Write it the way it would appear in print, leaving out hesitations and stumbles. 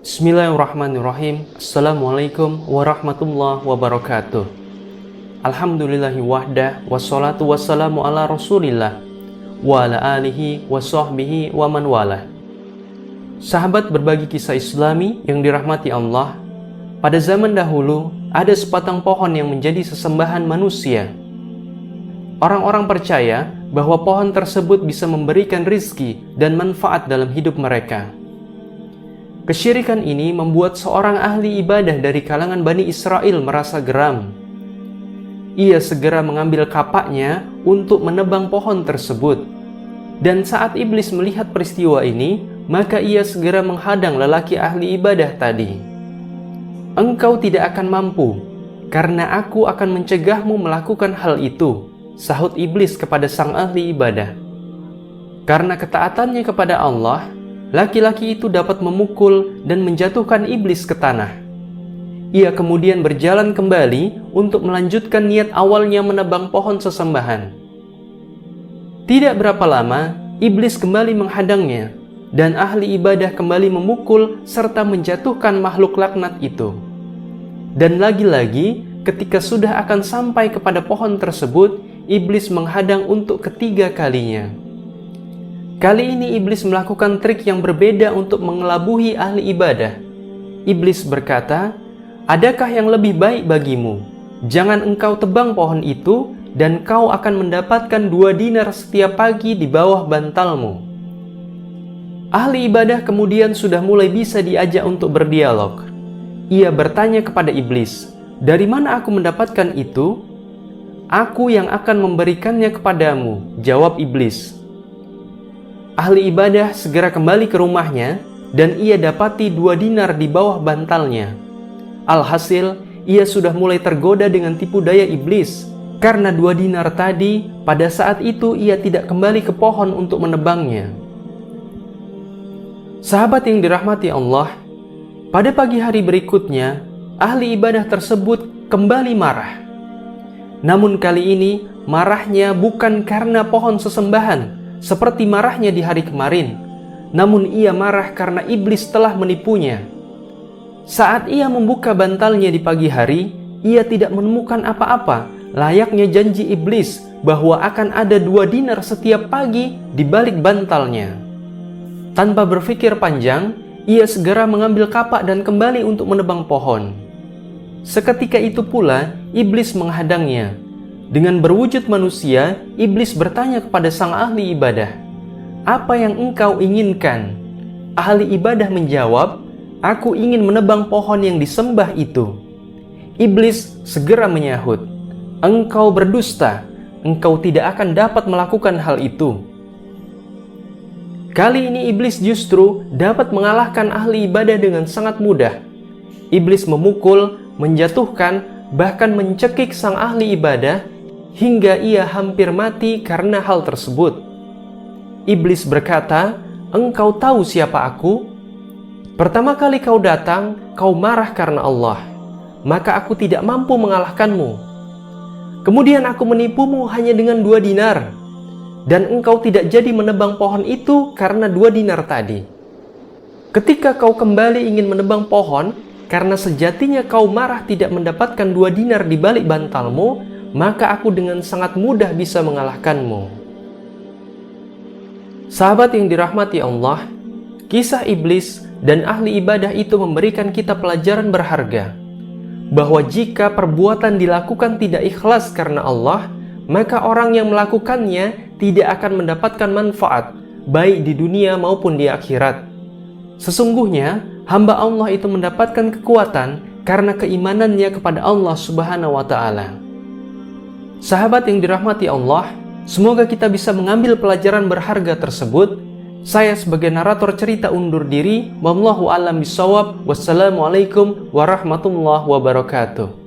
Bismillahirrahmanirrahim. Assalamualaikum warahmatullahi wabarakatuh. Alhamdulillahi wahdah, wassalatu wassalamu ala rasulillah wa ala alihi wa sahbihi wa man walah. Sahabat berbagi kisah islami yang dirahmati Allah, pada zaman dahulu ada sebatang pohon yang menjadi sesembahan manusia. Orang-orang percaya bahwa pohon tersebut bisa memberikan rizki dan manfaat dalam hidup mereka. Kesyirikan ini membuat seorang ahli ibadah dari kalangan Bani Israel merasa geram. Ia segera mengambil kapaknya untuk menebang pohon tersebut. Dan saat iblis melihat peristiwa ini, maka ia segera menghadang lelaki ahli ibadah tadi. "Engkau tidak akan mampu, karena aku akan mencegahmu melakukan hal itu," sahut iblis kepada sang ahli ibadah. Karena ketaatannya kepada Allah, laki-laki itu dapat memukul dan menjatuhkan iblis ke tanah. Ia kemudian berjalan kembali untuk melanjutkan niat awalnya menebang pohon sesembahan. Tidak berapa lama, iblis kembali menghadangnya, dan ahli ibadah kembali memukul serta menjatuhkan makhluk laknat itu. Dan lagi-lagi, ketika sudah akan sampai kepada pohon tersebut, iblis menghadang untuk ketiga kalinya. Kali ini iblis melakukan trik yang berbeda untuk mengelabuhi ahli ibadah. Iblis berkata, "Adakah yang lebih baik bagimu? Jangan engkau tebang pohon itu, dan kau akan mendapatkan 2 dinar setiap pagi di bawah bantalmu." Ahli ibadah kemudian sudah mulai bisa diajak untuk berdialog. Ia bertanya kepada iblis, "Dari mana aku mendapatkan itu?" "Aku yang akan memberikannya kepadamu," jawab iblis. Ahli ibadah segera kembali ke rumahnya dan ia dapati 2 dinar di bawah bantalnya. Alhasil, ia sudah mulai tergoda dengan tipu daya iblis. Karena 2 dinar tadi, pada saat itu ia tidak kembali ke pohon untuk menebangnya. Sahabat yang dirahmati Allah, pada pagi hari berikutnya, ahli ibadah tersebut kembali marah. Namun kali ini, marahnya bukan karena pohon sesembahan, seperti marahnya di hari kemarin, namun ia marah karena iblis telah menipunya. Saat ia membuka bantalnya di pagi hari, ia tidak menemukan apa-apa, layaknya janji iblis bahwa akan ada 2 dinar setiap pagi di balik bantalnya. Tanpa berpikir panjang, ia segera mengambil kapak dan kembali untuk menebang pohon. Seketika itu pula, iblis menghadangnya. Dengan berwujud manusia, iblis bertanya kepada sang ahli ibadah, "Apa yang engkau inginkan?" Ahli ibadah menjawab, "Aku ingin menebang pohon yang disembah itu." Iblis segera menyahut, "Engkau berdusta, engkau tidak akan dapat melakukan hal itu." Kali ini iblis justru dapat mengalahkan ahli ibadah dengan sangat mudah. Iblis memukul, menjatuhkan, bahkan mencekik sang ahli ibadah hingga ia hampir mati karena hal tersebut. Iblis berkata, "Engkau tahu siapa aku? Pertama kali kau datang, kau marah karena Allah, maka aku tidak mampu mengalahkanmu. Kemudian aku menipumu hanya dengan 2 dinar, dan engkau tidak jadi menebang pohon itu karena 2 dinar tadi. Ketika kau kembali ingin menebang pohon, karena sejatinya kau marah tidak mendapatkan 2 dinar di balik bantalmu, maka aku dengan sangat mudah bisa mengalahkanmu." Sahabat yang dirahmati Allah, kisah iblis dan ahli ibadah itu memberikan kita pelajaran berharga, bahwa jika perbuatan dilakukan tidak ikhlas karena Allah, maka orang yang melakukannya tidak akan mendapatkan manfaat, baik di dunia maupun di akhirat. Sesungguhnya, hamba Allah itu mendapatkan kekuatan karena keimanannya kepada Allah Subhanahu wa Ta'ala. Sahabat yang dirahmati Allah, semoga kita bisa mengambil pelajaran berharga tersebut. Saya sebagai narator cerita undur diri. Wallahu a'lam bishawab. Wassalamualaikum warahmatullahi wabarakatuh.